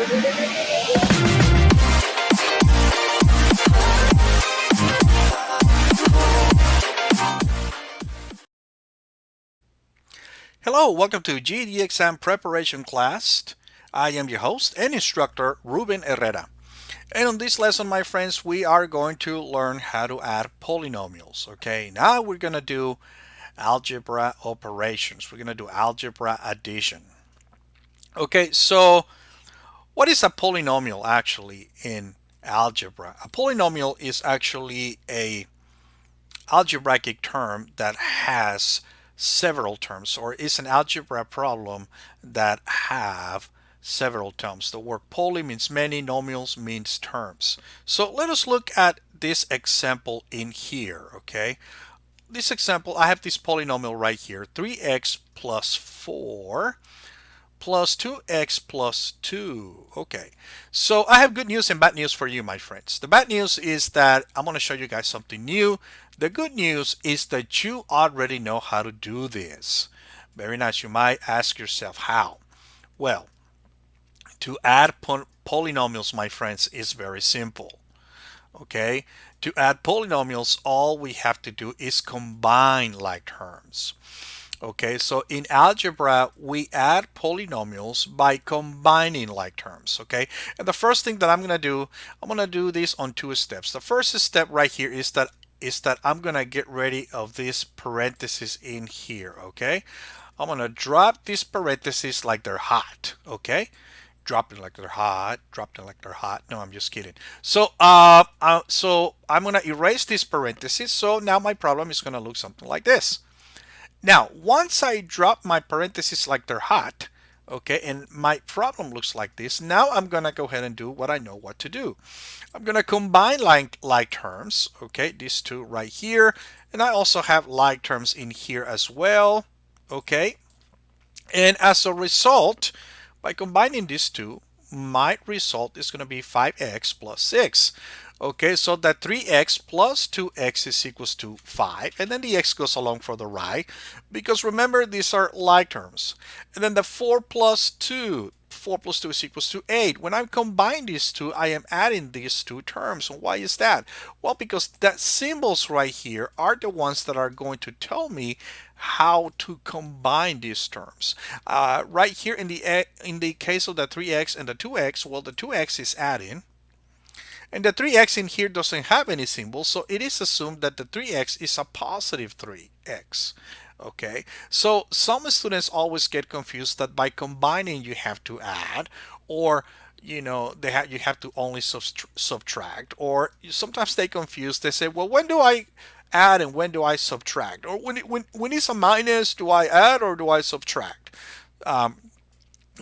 Hello, welcome to GED exam preparation class. I am your host and instructor, Ruben Herrera. And on this lesson, my friends, we are going to learn how to add polynomials. Okay, now we're going to do algebra operations. We're going to do algebra addition. Okay, so what is a polynomial actually in algebra? A polynomial is actually a algebraic term that has several terms, or is an algebra problem that have several terms. The word poly means many, nomials means terms. So let us look at this example in here. Okay, this example, I have this polynomial right here, 3x plus 4 plus 2x plus 2. Okay, so I have good news and bad news for you, my friends. The bad news is that I'm going to show you guys something new. The good news is that you already know how to do this. Very nice. You might ask yourself how. Well, to add polynomials, my friends, is very simple. Okay, to add polynomials, all we have to do is combine like terms. Okay, so in algebra, we add polynomials by combining like terms. Okay, and the first thing that I'm gonna do this on two steps. The first step right here is that I'm gonna get rid of this parenthesis in here. Okay, I'm gonna drop these parentheses like they're hot. Okay, drop it like they're hot, drop them like they're hot. No, I'm just kidding. So I'm gonna erase this parenthesis. So now my problem is gonna look something like this. Now, once I drop my parentheses like they're hot, okay, and my problem looks like this, now I'm going to go ahead and do what I know what to do. I'm going to combine like terms, okay, these two right here, and I also have like terms in here as well, okay, and as a result, by combining these two, my result is going to be 5x plus 6. Okay, so that 3x plus 2x is equals to 5, and then the x goes along for the right, because remember, these are like terms. And then the 4 plus 2, 4 plus 2 is equals to 8. When I combine these two, I am adding these two terms. Why is that? Well, because the symbols right here are the ones that are going to tell me how to combine these terms. Right here in the case of the 3x and the 2x, well, the 2x is adding, and the 3x in here doesn't have any symbol, so it is assumed that the 3x is a positive 3x. Okay, so some students always get confused that by combining you have to add, or you have to only subtract, or sometimes they confuse. They say, well, when do I add and when do I subtract? Or when it's a minus, do I add or do I subtract?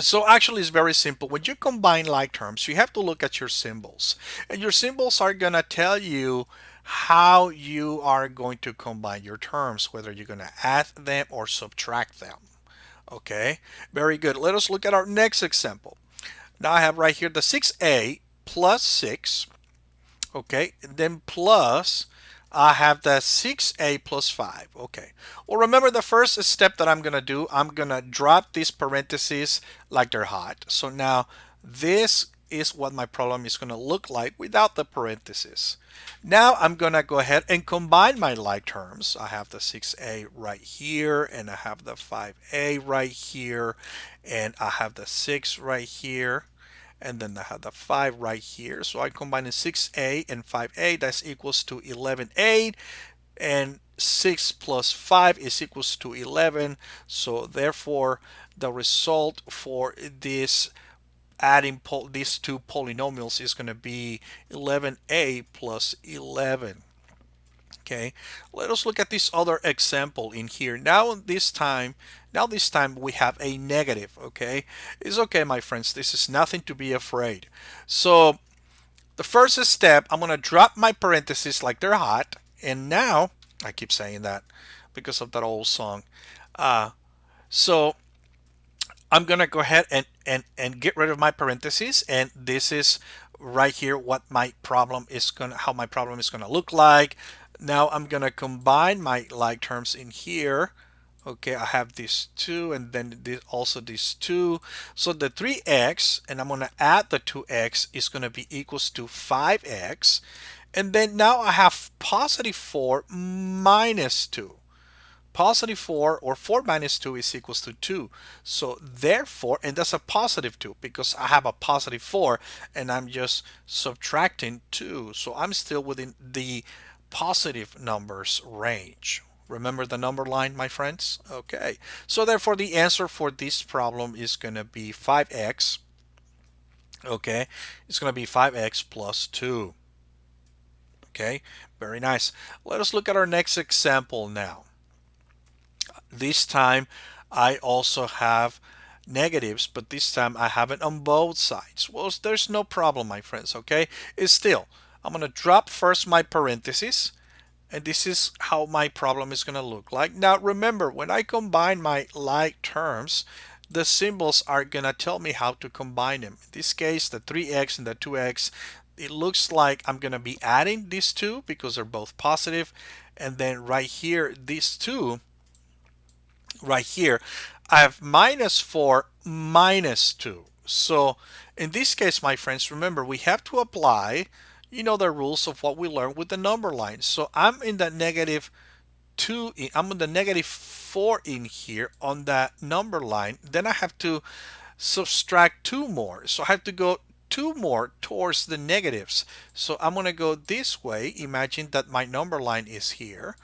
So actually it's very simple. When you combine like terms, you have to look at your symbols. And your symbols are going to tell you how you are going to combine your terms, whether you're going to add them or subtract them. Okay, very good. Let us look at our next example. Now I have right here the 6a plus 6, okay, and then plus I have the 6a plus 5. Okay, well, remember the first step that I'm gonna do, I'm gonna drop these parentheses like they're hot. So now this is what my problem is gonna look like without the parentheses. Now I'm gonna go ahead and combine my like terms. I have the 6a right here, and I have the 5a right here, and I have the 6 right here, and then I have the 5 right here. So I combine the 6a and 5a, that's equals to 11a, and 6 plus 5 is equals to 11. So therefore the result for this adding these two polynomials is going to be 11a plus 11. Okay, let us look at this other example in here. Now this time we have a negative. Okay, it's okay, my friends, this is nothing to be afraid. So the first step, I'm going to drop my parentheses like they're hot, and now I keep saying that because of that old song. So I'm going to go ahead and get rid of my parentheses, and this is right here what my problem is going to, how my problem is going to look like. Now I'm going to combine my like terms in here. Okay, I have these two and then also these two. So the 3x, and I'm going to add the 2x, is going to be equals to 5x. And then now I have positive 4 minus 2. Positive 4 or 4 minus 2 is equals to 2. So therefore, and that's a positive 2 because I have a positive 4 and I'm just subtracting 2. So I'm still within the positive numbers range. Remember the number line, my friends? Okay. So therefore, the answer for this problem is going to be 5x. Okay. It's going to be 5x plus 2. Okay. Very nice. Let us look at our next example now. This time I also have negatives, but this time I have it on both sides. Well, there's no problem, my friends, okay? It's still, I'm going to drop first my parentheses, and this is how my problem is going to look like. Now, remember, when I combine my like terms, the symbols are going to tell me how to combine them. In this case, the 3x and the 2x, it looks like I'm going to be adding these two because they're both positive. And then right here, these two right here, I have minus 4 minus 2. So in this case, my friends, remember we have to apply, the rules of what we learned with the number line. So I'm in the negative 2, I'm in the negative 4 in here on that number line. Then I have to subtract 2 more. So I have to go 2 more towards the negatives. So I'm going to go this way. Imagine that my number line is here.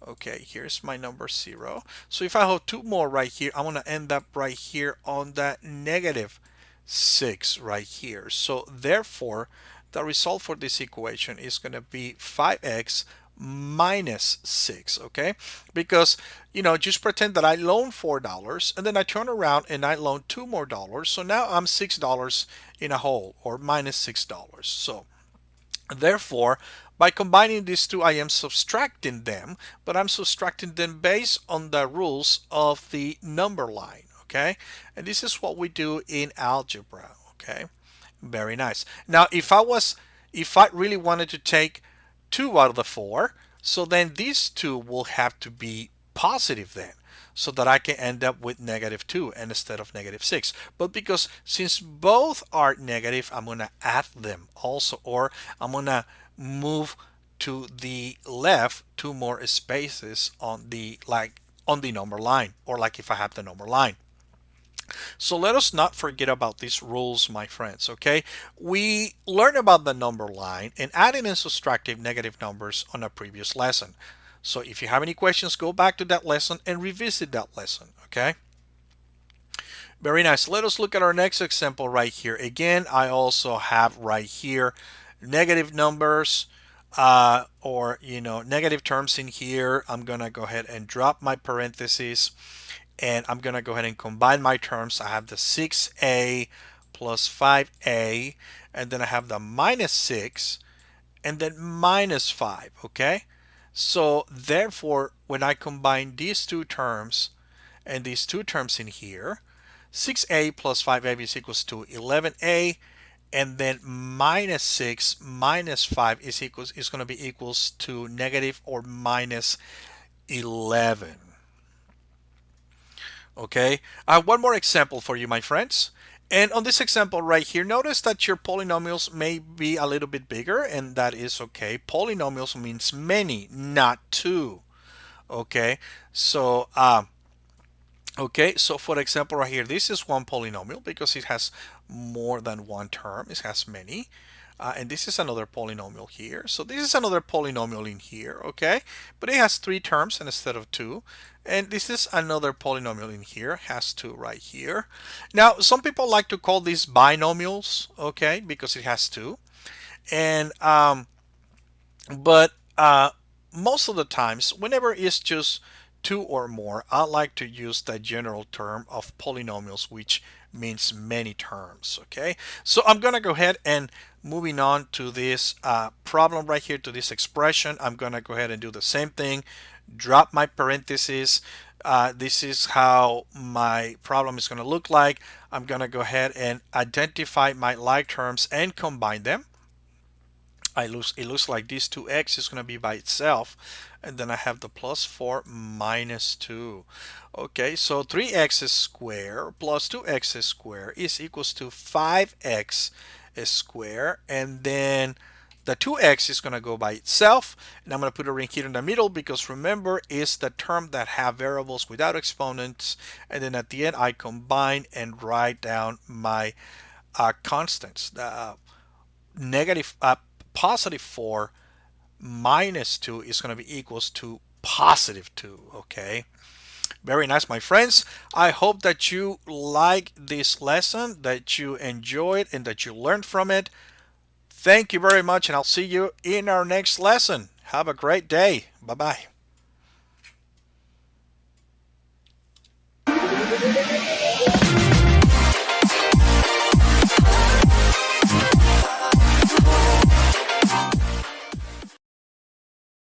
Okay, here's my number 0. So if I have 2 more right here, I'm going to end up right here on that negative 6 right here. So therefore, the result for this equation is going to be 5x minus 6, okay? Because, just pretend that I loan $4 and then I turn around and I loan 2 more dollars. So now I'm $6 in a hole, or minus $6. So therefore, by combining these two, I am subtracting them, but I'm subtracting them based on the rules of the number line, okay? And this is what we do in algebra, okay? Very nice. Now, if I really wanted to take 2 out of the 4, so then these two will have to be positive then, so that I can end up with negative 2 instead of negative 6. But because since both are negative, I'm going to add them also, or I'm going to move to the left 2 more spaces on the number line, or like if I have the number line. So let us not forget about these rules, my friends, okay? We learned about the number line and adding and subtracting negative numbers on a previous lesson. So if you have any questions, go back to that lesson and revisit that lesson, okay? Very nice. Let us look at our next example right here. Again, I also have right here negative numbers or negative terms in here. I'm gonna go ahead and drop my parentheses and I'm gonna go ahead and combine my terms. I have the 6a plus 5a, and then I have the minus 6 and then minus 5, okay? So therefore, when I combine these two terms and these two terms in here, 6a plus 5a is equals to 11a, and then minus 6 minus 5 is going to be equals to negative or minus 11. Okay, I have one more example for you, my friends. And on this example right here, notice that your polynomials may be a little bit bigger, and that is okay. Polynomials means many, not two. Okay, so for example right here, this is one polynomial because it has more than one term. It has many. And this is another polynomial here. So this is another polynomial in here, okay? But it has 3 terms instead of 2. And this is another polynomial in here, has 2 right here. Now, some people like to call these binomials, okay, because it has 2. And but most of the times, whenever it's just 2 or more, I like to use the general term of polynomials, which means many terms, okay? So I'm gonna go ahead and moving on to this problem right here, to this expression. I'm gonna go ahead and do the same thing, drop my parentheses. This is how my problem is going to look like. I'm going to go ahead and identify my like terms and combine them. it looks like this 2x is going to be by itself, and then I have the plus 4 minus 2. Okay, so 3x squared plus 2x squared is equals to 5x squared, and then the 2x is going to go by itself, and I'm going to put a ring here in the middle because remember it's the term that have variables without exponents, and then at the end I combine and write down my constants. The negative positive 4 minus 2 is going to be equals to positive 2. Okay, very nice, my friends. I hope that you like this lesson, that you enjoy it, and that you learned from it. Thank you very much, and I'll see you in our next lesson. Have a great day. Bye bye.